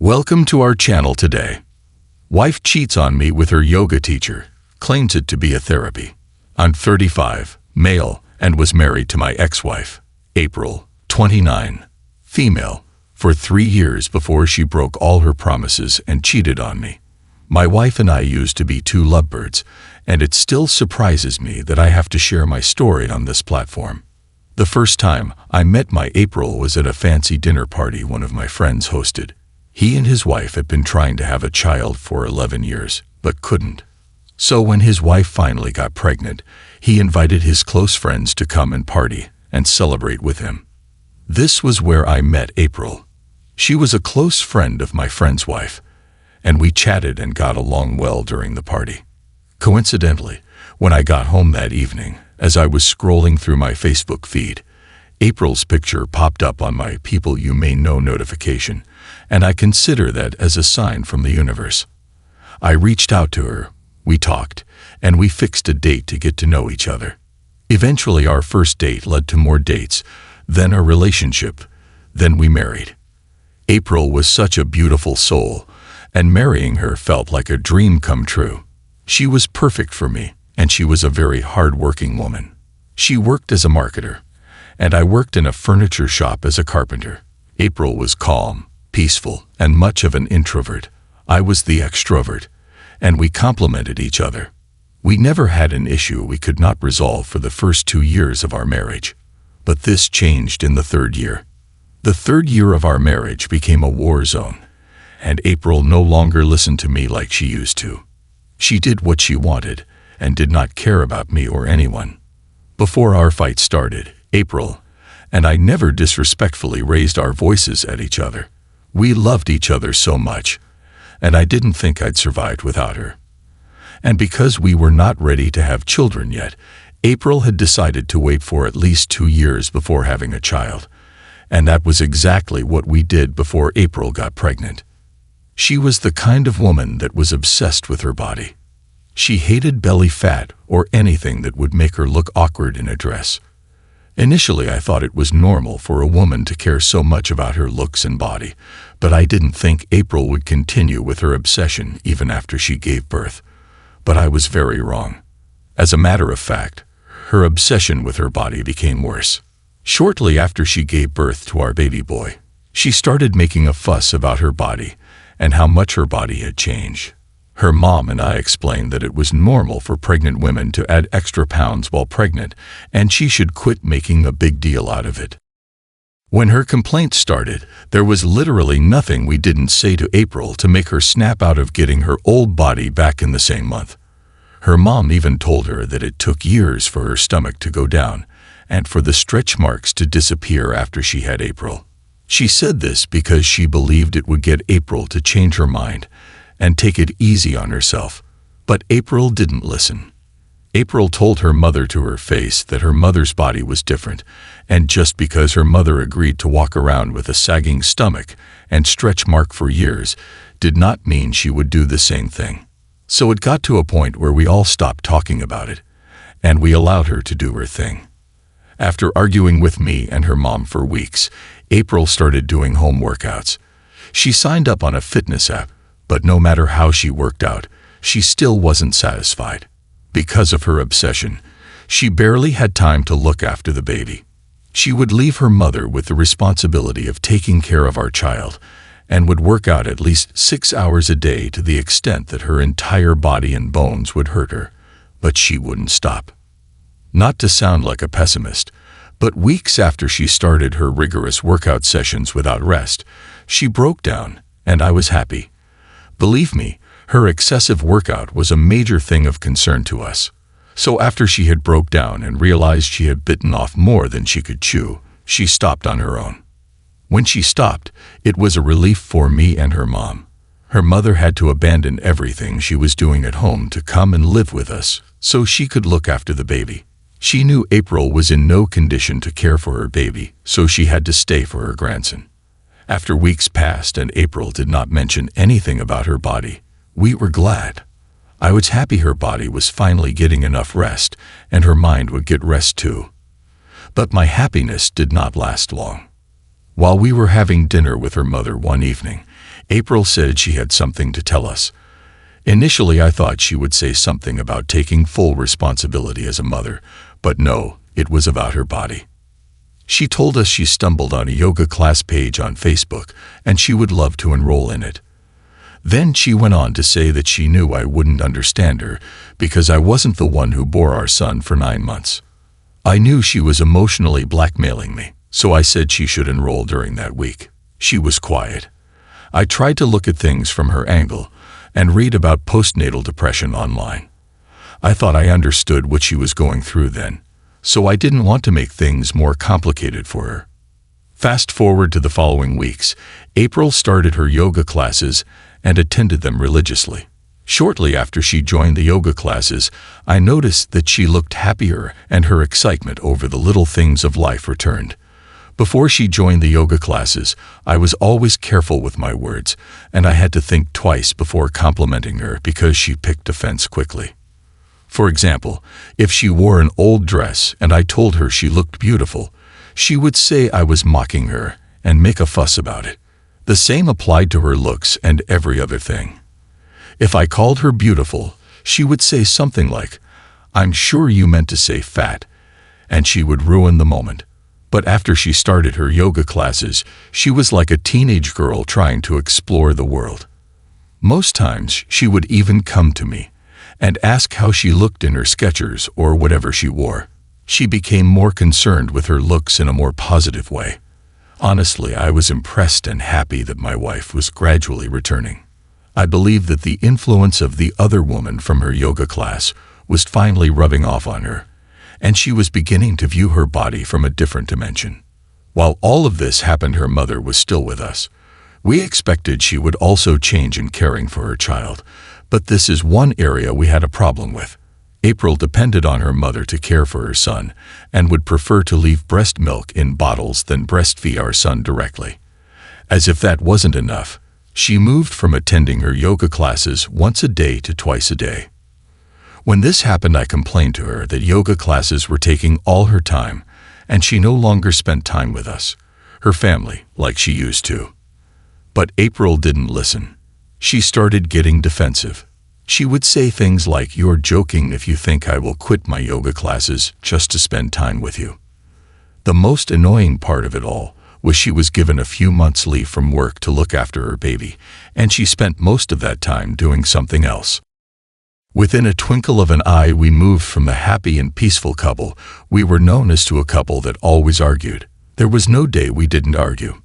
Welcome to our channel today. Wife cheats on me with her yoga teacher, claims it to be a therapy. I'm 35, male, and was married to my ex-wife, April, 29, female, for 3 years before she broke all her promises and cheated on me. My wife and I used to be two lovebirds, and it still surprises me that I have to share my story on this platform. The first time I met my April was at a fancy dinner party one of my friends hosted. He and his wife had been trying to have a child for 11 years, but couldn't. So when his wife finally got pregnant, he invited his close friends to come and party and celebrate with him. This was where I met April. She was a close friend of my friend's wife, and we chatted and got along well during the party. Coincidentally, when I got home that evening, as I was scrolling through my Facebook feed, April's picture popped up on my People You May Know notification, and I consider that as a sign from the universe. I reached out to her, we talked, and we fixed a date to get to know each other. Eventually our first date led to more dates, then a relationship, then we married. April was such a beautiful soul, and marrying her felt like a dream come true. She was perfect for me, and she was a very hard-working woman. She worked as a marketer, and I worked in a furniture shop as a carpenter. April was calm, peaceful, and much of an introvert. I was the extrovert, and we complemented each other. We never had an issue we could not resolve for the first 2 years of our marriage. But this changed in the third year. The third year of our marriage became a war zone, and April no longer listened to me like she used to. She did what she wanted and did not care about me or anyone. Before our fight started, April and I never disrespectfully raised our voices at each other. We loved each other so much, and I didn't think I'd survived without her. And because we were not ready to have children yet, April had decided to wait for at least 2 years before having a child, and that was exactly what we did before April got pregnant. She was the kind of woman that was obsessed with her body. She hated belly fat or anything that would make her look awkward in a dress. Initially, I thought it was normal for a woman to care so much about her looks and body, but I didn't think April would continue with her obsession even after she gave birth. But I was very wrong. As a matter of fact, her obsession with her body became worse. Shortly after she gave birth to our baby boy, she started making a fuss about her body and how much her body had changed. Her mom and I explained that it was normal for pregnant women to add extra pounds while pregnant, and she should quit making a big deal out of it. When her complaints started, there was literally nothing we didn't say to April to make her snap out of getting her old body back in the same month. Her mom even told her that it took years for her stomach to go down and for the stretch marks to disappear after she had April. She said this because she believed it would get April to change her mind and take it easy on herself, but April didn't listen. April told her mother to her face that her mother's body was different, and just because her mother agreed to walk around with a sagging stomach and stretch mark for years did not mean she would do the same thing. So it got to a point where we all stopped talking about it, and we allowed her to do her thing. After arguing with me and her mom for weeks, April started doing home workouts. She signed up on a fitness app, but no matter how she worked out, she still wasn't satisfied. Because of her obsession, she barely had time to look after the baby. She would leave her mother with the responsibility of taking care of our child and would work out at least 6 hours a day to the extent that her entire body and bones would hurt her, but she wouldn't stop. Not to sound like a pessimist, but weeks after she started her rigorous workout sessions without rest, she broke down, and I was happy. Believe me, her excessive workout was a major thing of concern to us. So after she had broke down and realized she had bitten off more than she could chew, she stopped on her own. When she stopped, it was a relief for me and her mom. Her mother had to abandon everything she was doing at home to come and live with us so she could look after the baby. She knew April was in no condition to care for her baby, so she had to stay for her grandson. After weeks passed and April did not mention anything about her body, we were glad. I was happy her body was finally getting enough rest, and her mind would get rest too. But my happiness did not last long. While we were having dinner with her mother one evening, April said she had something to tell us. Initially, I thought she would say something about taking full responsibility as a mother, but no, it was about her body. She told us she stumbled on a yoga class page on Facebook and she would love to enroll in it. Then she went on to say that she knew I wouldn't understand her because I wasn't the one who bore our son for 9 months. I knew she was emotionally blackmailing me, so I said she should enroll during that week. She was quiet. I tried to look at things from her angle and read about postnatal depression online. I thought I understood what she was going through then, so I didn't want to make things more complicated for her. Fast forward to the following weeks, April started her yoga classes and attended them religiously. Shortly after she joined the yoga classes, I noticed that she looked happier and her excitement over the little things of life returned. Before she joined the yoga classes, I was always careful with my words, and I had to think twice before complimenting her because she picked offense quickly. For example, if she wore an old dress and I told her she looked beautiful, she would say I was mocking her and make a fuss about it. The same applied to her looks and every other thing. If I called her beautiful, she would say something like, "I'm sure you meant to say fat," and she would ruin the moment. But after she started her yoga classes, she was like a teenage girl trying to explore the world. Most times, she would even come to me and ask how she looked in her Skechers or whatever she wore. She became more concerned with her looks in a more positive way. Honestly, I was impressed and happy that my wife was gradually returning. I believe that the influence of the other woman from her yoga class was finally rubbing off on her, and she was beginning to view her body from a different dimension. While all of this happened, her mother was still with us. We expected she would also change in caring for her child, but this is one area we had a problem with. April depended on her mother to care for her son and would prefer to leave breast milk in bottles than breastfeed our son directly. As if that wasn't enough, she moved from attending her yoga classes once a day to twice a day. When this happened, I complained to her that yoga classes were taking all her time and she no longer spent time with us, her family, like she used to. But April didn't listen. She started getting defensive. She would say things like, "You're joking if you think I will quit my yoga classes just to spend time with you." The most annoying part of it all was she was given a few months' leave from work to look after her baby, and she spent most of that time doing something else. Within a twinkle of an eye, we moved from the happy and peaceful couple we were known as to a couple that always argued. There was no day we didn't argue.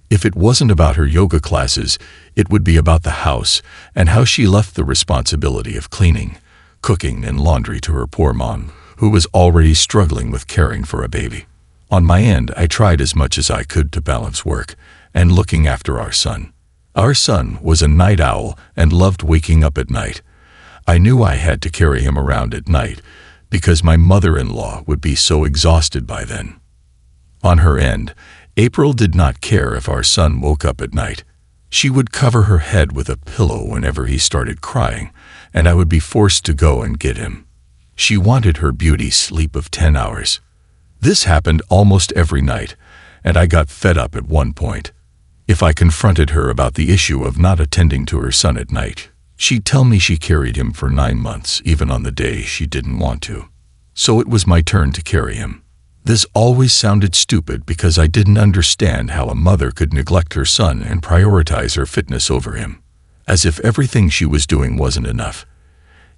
If it wasn't about her yoga classes, it would be about the house and how she left the responsibility of cleaning, cooking, and laundry to her poor mom, who was already struggling with caring for a baby. On my end, I tried as much as I could to balance work and looking after our son. Our son was a night owl and loved waking up at night. I knew I had to carry him around at night because my mother-in-law would be so exhausted by then. On her end, April did not care if our son woke up at night. She would cover her head with a pillow whenever he started crying, and I would be forced to go and get him. She wanted her beauty sleep of 10 hours. This happened almost every night, and I got fed up at one point. If I confronted her about the issue of not attending to her son at night, she'd tell me she carried him for 9 months, even on the day she didn't want to. So it was my turn to carry him. This always sounded stupid because I didn't understand how a mother could neglect her son and prioritize her fitness over him, as if everything she was doing wasn't enough.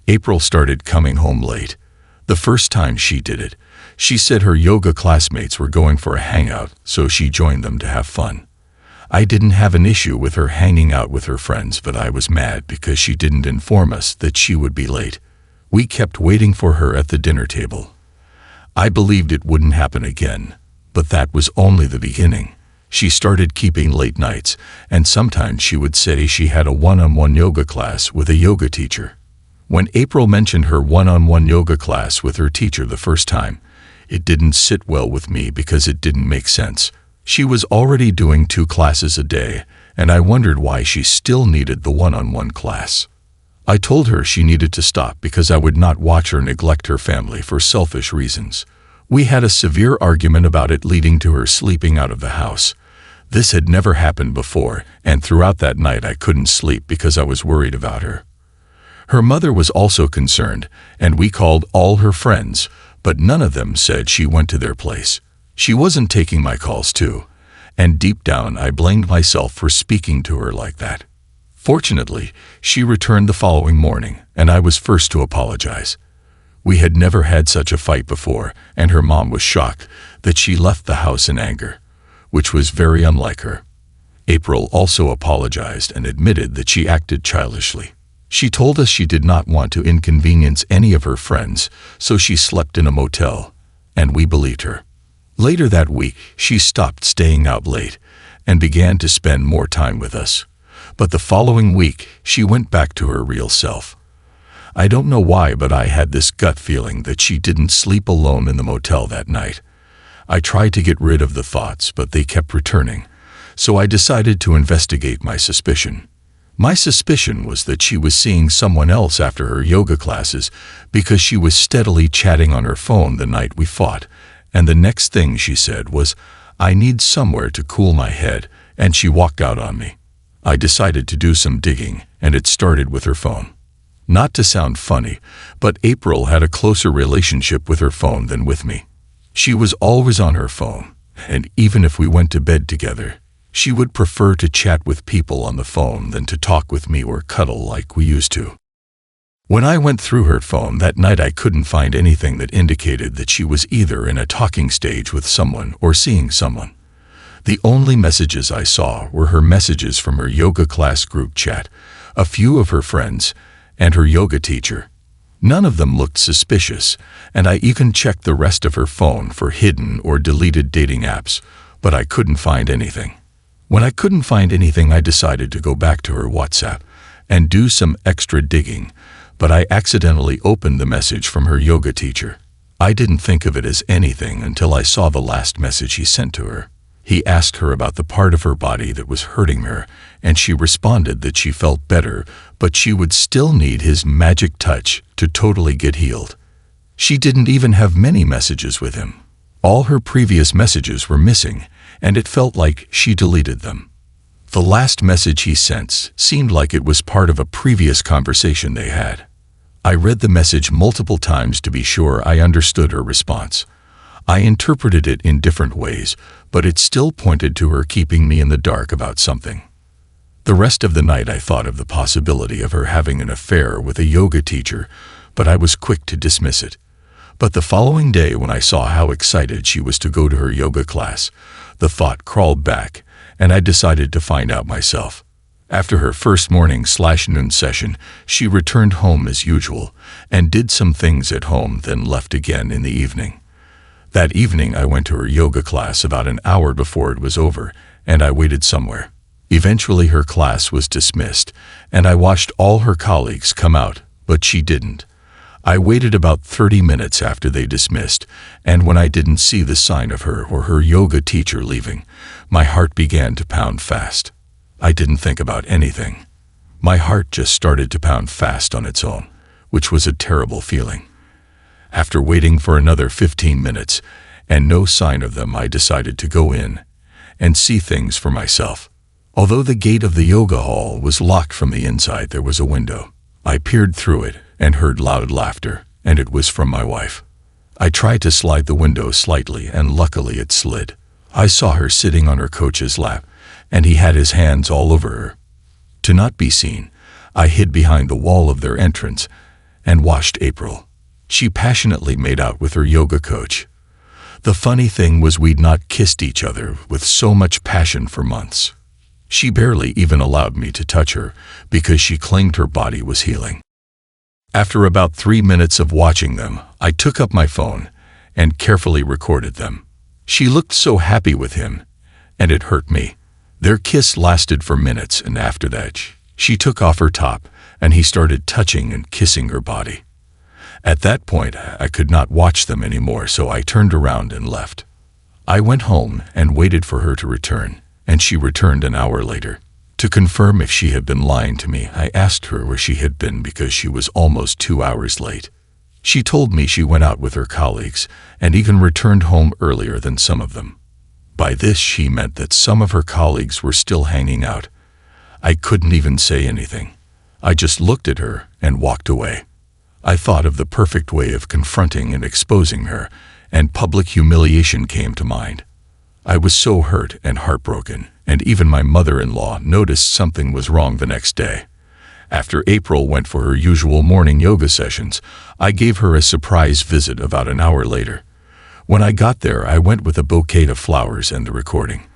April started coming home late. The first time she did it, she said her yoga classmates were going for a hangout, so she joined them to have fun. I didn't have an issue with her hanging out with her friends, but I was mad because she didn't inform us that she would be late. We kept waiting for her at the dinner table. I believed it wouldn't happen again, but that was only the beginning. She started keeping late nights, and sometimes she would say she had a one-on-one yoga class with a yoga teacher. When April mentioned her one-on-one yoga class with her teacher the first time, it didn't sit well with me because it didn't make sense. She was already doing 2 classes a day, and I wondered why she still needed the one-on-one class. I told her she needed to stop because I would not watch her neglect her family for selfish reasons. We had a severe argument about it, leading to her sleeping out of the house. This had never happened before, and throughout that night I couldn't sleep because I was worried about her. Her mother was also concerned, and we called all her friends, but none of them said she went to their place. She wasn't taking my calls too, and deep down I blamed myself for speaking to her like that. Fortunately, she returned the following morning, and I was first to apologize. We had never had such a fight before, and her mom was shocked that she left the house in anger, which was very unlike her. April also apologized and admitted that she acted childishly. She told us she did not want to inconvenience any of her friends, so she slept in a motel, and we believed her. Later that week, she stopped staying out late and began to spend more time with us. But the following week, she went back to her real self. I don't know why, but I had this gut feeling that she didn't sleep alone in the motel that night. I tried to get rid of the thoughts, but they kept returning, so I decided to investigate my suspicion. My suspicion was that she was seeing someone else after her yoga classes because she was steadily chatting on her phone the night we fought, and the next thing she said was, "I need somewhere to cool my head," and she walked out on me. I decided to do some digging, and it started with her phone. Not to sound funny, but April had a closer relationship with her phone than with me. She was always on her phone, and even if we went to bed together, she would prefer to chat with people on the phone than to talk with me or cuddle like we used to. When I went through her phone that night, I couldn't find anything that indicated that she was either in a talking stage with someone or seeing someone. The only messages I saw were her messages from her yoga class group chat, a few of her friends, and her yoga teacher. None of them looked suspicious, and I even checked the rest of her phone for hidden or deleted dating apps, but I couldn't find anything. When I couldn't find anything, I decided to go back to her WhatsApp and do some extra digging, but I accidentally opened the message from her yoga teacher. I didn't think of it as anything until I saw the last message he sent to her. He asked her about the part of her body that was hurting her, and she responded that she felt better, but she would still need his magic touch to totally get healed. She didn't even have many messages with him. All her previous messages were missing, and it felt like she deleted them. The last message he sent seemed like it was part of a previous conversation they had. I read the message multiple times to be sure I understood her response. I interpreted it in different ways, but it still pointed to her keeping me in the dark about something. The rest of the night I thought of the possibility of her having an affair with a yoga teacher, but I was quick to dismiss it. But the following day, when I saw how excited she was to go to her yoga class, the thought crawled back, and I decided to find out myself. After her first morning/noon session, she returned home as usual and did some things at home, then left again in the evening. That evening I went to her yoga class about an hour before it was over, and I waited somewhere. Eventually her class was dismissed, and I watched all her colleagues come out, but she didn't. I waited about 30 minutes after they dismissed, and when I didn't see the sign of her or her yoga teacher leaving, my heart began to pound fast. I didn't think about anything. My heart just started to pound fast on its own, which was a terrible feeling. After waiting for another 15 minutes and no sign of them, I decided to go in and see things for myself. Although the gate of the yoga hall was locked from the inside, there was a window. I peered through it and heard loud laughter, and it was from my wife. I tried to slide the window slightly, and luckily it slid. I saw her sitting on her coach's lap, and he had his hands all over her. To not be seen, I hid behind the wall of their entrance and watched April. She passionately made out with her yoga coach. The funny thing was, we'd not kissed each other with so much passion for months. She barely even allowed me to touch her because she claimed her body was healing. After about 3 minutes of watching them, I took up my phone and carefully recorded them. She looked so happy with him, and it hurt me. Their kiss lasted for minutes, and after that, she took off her top and he started touching and kissing her body. At that point, I could not watch them anymore, so I turned around and left. I went home and waited for her to return, and she returned an hour later. To confirm if she had been lying to me, I asked her where she had been because she was almost 2 hours late. She told me she went out with her colleagues and even returned home earlier than some of them. By this she meant that some of her colleagues were still hanging out. I couldn't even say anything. I just looked at her and walked away. I thought of the perfect way of confronting and exposing her, and public humiliation came to mind. I was so hurt and heartbroken, and even my mother-in-law noticed something was wrong the next day. After April went for her usual morning yoga sessions, I gave her a surprise visit about an hour later. When I got there, I went with a bouquet of flowers and the recording.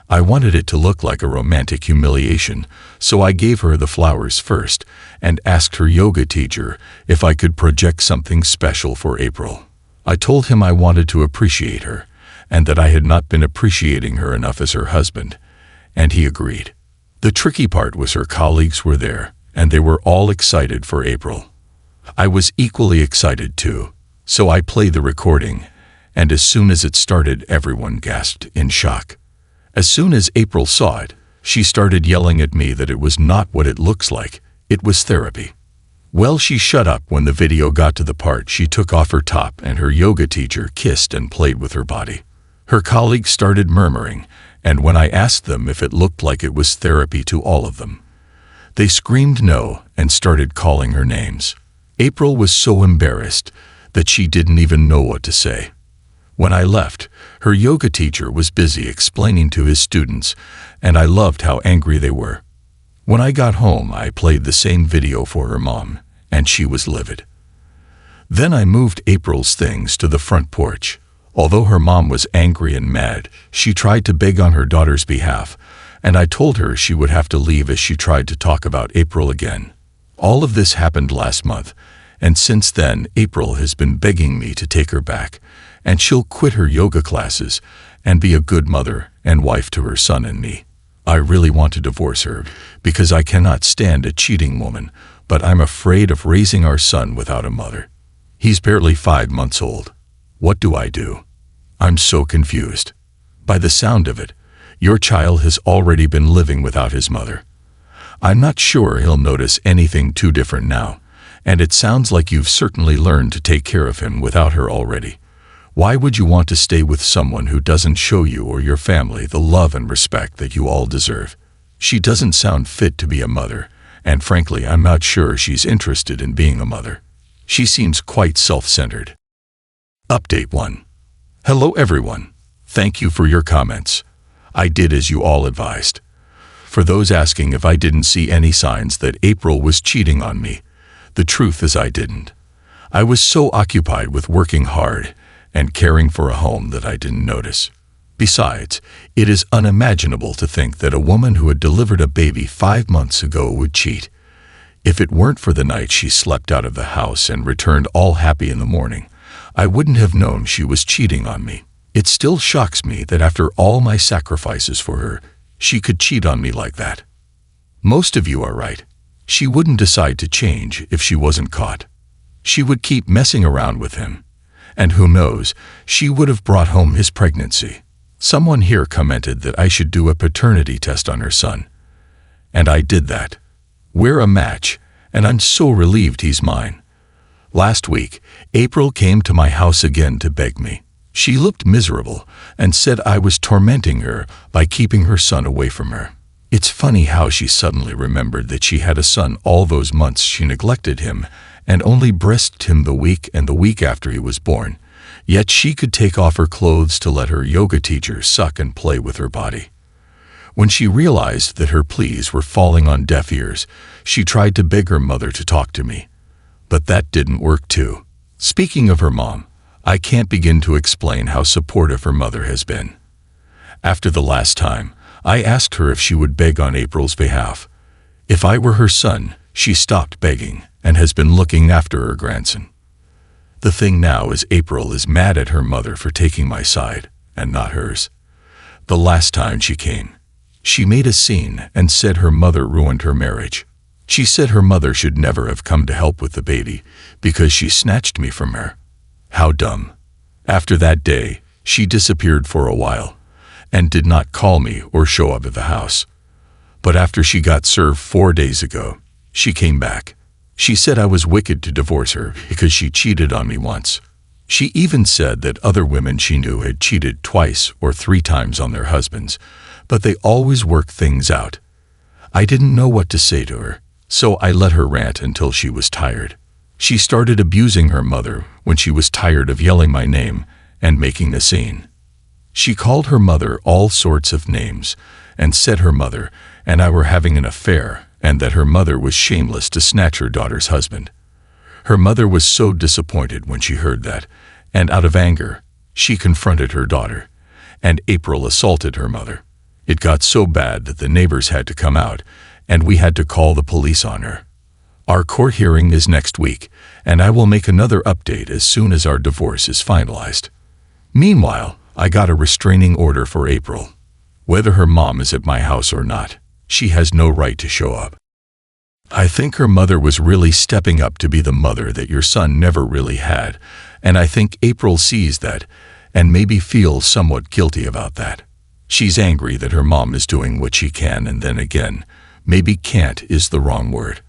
I wanted it to look like a romantic humiliation, so I gave her the flowers first and asked her yoga teacher if I could project something special for April. I told him I wanted to appreciate her and that I had not been appreciating her enough as her husband, and he agreed. The tricky part was her colleagues were there, and they were all excited for April. I was equally excited too, so I played the recording, and as soon as it started, everyone gasped in shock. As soon as April saw it, she started yelling at me that it was not what it looks like, it was therapy. Well, she shut up when the video got to the part she took off her top and her yoga teacher kissed and played with her body. Her colleagues started murmuring, and when I asked them if it looked like it was therapy to all of them, they screamed no and started calling her names. April was so embarrassed that she didn't even know what to say. When I left, her yoga teacher was busy explaining to his students, and I loved how angry they were. When I got home, I played the same video for her mom, and she was livid. Then I moved April's things to the front porch. Although her mom was angry and mad, she tried to beg on her daughter's behalf, and I told her she would have to leave as she tried to talk about April again. All of this happened last month, and since then April has been begging me to take her back, and she'll quit her yoga classes and be a good mother and wife to her son and me. I really want to divorce her because I cannot stand a cheating woman, but I'm afraid of raising our son without a mother. He's barely 5 months old. What do I do? I'm so confused. By the sound of it, your child has already been living without his mother. I'm not sure he'll notice anything too different now, and it sounds like you've certainly learned to take care of him without her already. Why would you want to stay with someone who doesn't show you or your family the love and respect that you all deserve? She doesn't sound fit to be a mother, and frankly, I'm not sure she's interested in being a mother. She seems quite self-centered. Update 1. Hello everyone. Thank you for your comments. I did as you all advised. For those asking if I didn't see any signs that April was cheating on me, the truth is I didn't. I was so occupied with working hard and caring for a home that I didn't notice. Besides, it is unimaginable to think that a woman who had delivered a baby 5 months ago would cheat. If it weren't for the night she slept out of the house and returned all happy in the morning, I wouldn't have known she was cheating on me. It still shocks me that after all my sacrifices for her, she could cheat on me like that. Most of you are right. She wouldn't decide to change if she wasn't caught. She would keep messing around with him. And who knows, she would have brought home his pregnancy. Someone here commented that I should do a paternity test on her son. And I did that. We're a match, and I'm so relieved he's mine. Last week, April came to my house again to beg me. She looked miserable and said I was tormenting her by keeping her son away from her. It's funny how she suddenly remembered that she had a son all those months she neglected him and only breastfed him the week after he was born, yet she could take off her clothes to let her yoga teacher suck and play with her body. When she realized that her pleas were falling on deaf ears, she tried to beg her mother to talk to me. But that didn't work too. Speaking of her mom, I can't begin to explain how supportive her mother has been. After the last time, I asked her if she would beg on April's behalf. If I were her son, she stopped begging and has been looking after her grandson. The thing now is April is mad at her mother for taking my side, and not hers. The last time she came, she made a scene and said her mother ruined her marriage. She said her mother should never have come to help with the baby because she snatched me from her. How dumb. After that day, she disappeared for a while and did not call me or show up at the house. But after she got served 4 days ago, she came back. She said I was wicked to divorce her because she cheated on me once. She even said that other women she knew had cheated twice or 3 times on their husbands, but they always worked things out. I didn't know what to say to her, so I let her rant until she was tired. She started abusing her mother when she was tired of yelling my name and making a scene. She called her mother all sorts of names and said her mother and I were having an affair and that her mother was shameless to snatch her daughter's husband. Her mother was so disappointed when she heard that, and out of anger, she confronted her daughter, and April assaulted her mother. It got so bad that the neighbors had to come out, and we had to call the police on her. Our court hearing is next week, and I will make another update as soon as our divorce is finalized. Meanwhile, I got a restraining order for April. Whether her mom is at my house or not, she has no right to show up. I think her mother was really stepping up to be the mother that your son never really had, and I think April sees that and maybe feels somewhat guilty about that. She's angry that her mom is doing what she can, and then again, maybe can't is the wrong word.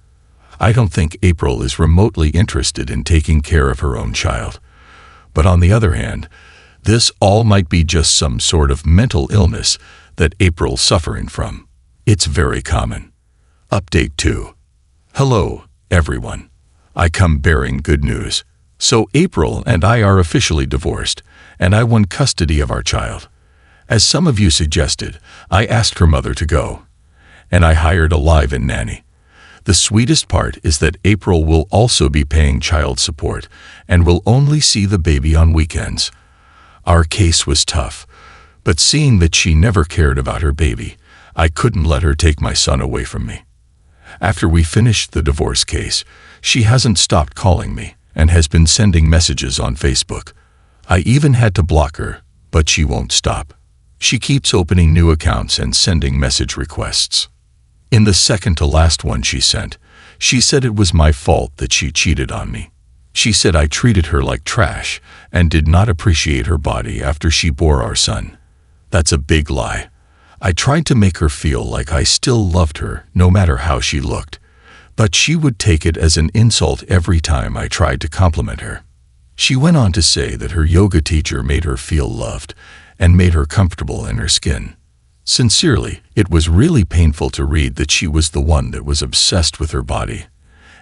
I don't think April is remotely interested in taking care of her own child. But on the other hand, this all might be just some sort of mental illness that April's suffering from. It's very common. Update 2. Hello, everyone. I come bearing good news. So April and I are officially divorced, and I won custody of our child. As some of you suggested, I asked her mother to go, and I hired a live-in nanny. The sweetest part is that April will also be paying child support and will only see the baby on weekends. Our case was tough, but seeing that she never cared about her baby, I couldn't let her take my son away from me. After we finished the divorce case, she hasn't stopped calling me and has been sending messages on Facebook. I even had to block her, but she won't stop. She keeps opening new accounts and sending message requests. In the second to last one she sent, she said it was my fault that she cheated on me. She said I treated her like trash and did not appreciate her body after she bore our son. That's a big lie. I tried to make her feel like I still loved her no matter how she looked, but she would take it as an insult every time I tried to compliment her. She went on to say that her yoga teacher made her feel loved and made her comfortable in her skin. Sincerely, it was really painful to read that she was the one that was obsessed with her body,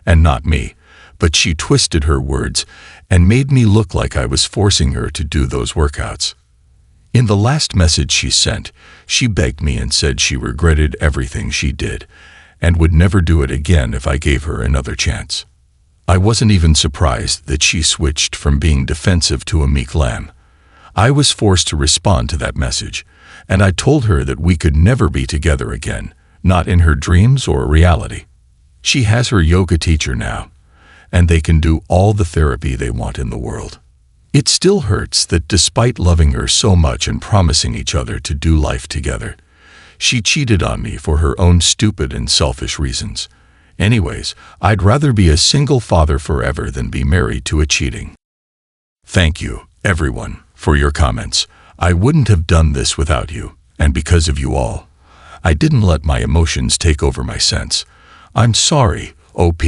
and not me, but she twisted her words and made me look like I was forcing her to do those workouts. In the last message she sent, she begged me and said she regretted everything she did and would never do it again if I gave her another chance. I wasn't even surprised that she switched from being defensive to a meek lamb. I was forced to respond to that message, and I told her that we could never be together again, not in her dreams or reality. She has her yoga teacher now, and they can do all the therapy they want in the world. It still hurts that despite loving her so much and promising each other to do life together, she cheated on me for her own stupid and selfish reasons. Anyways, I'd rather be a single father forever than be married to a cheating. Thank you, everyone, for your comments. I wouldn't have done this without you, and because of you all. I didn't let my emotions take over my sense. I'm sorry, OP,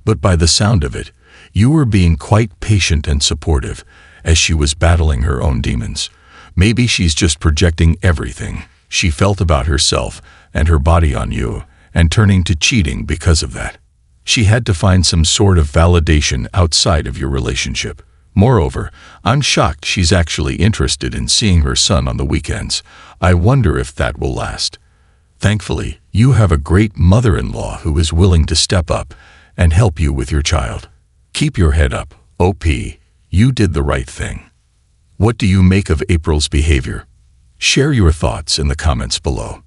but by the sound of it, you were being quite patient and supportive as she was battling her own demons. Maybe she's just projecting everything she felt about herself and her body on you and turning to cheating because of that. She had to find some sort of validation outside of your relationship. Moreover, I'm shocked she's actually interested in seeing her son on the weekends. I wonder if that will last. Thankfully, you have a great mother-in-law who is willing to step up and help you with your child. Keep your head up, OP. You did the right thing. What do you make of April's behavior? Share your thoughts in the comments below.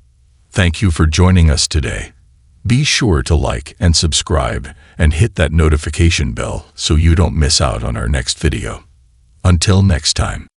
Thank you for joining us today. Be sure to like and subscribe and hit that notification bell so you don't miss out on our next video. Until next time.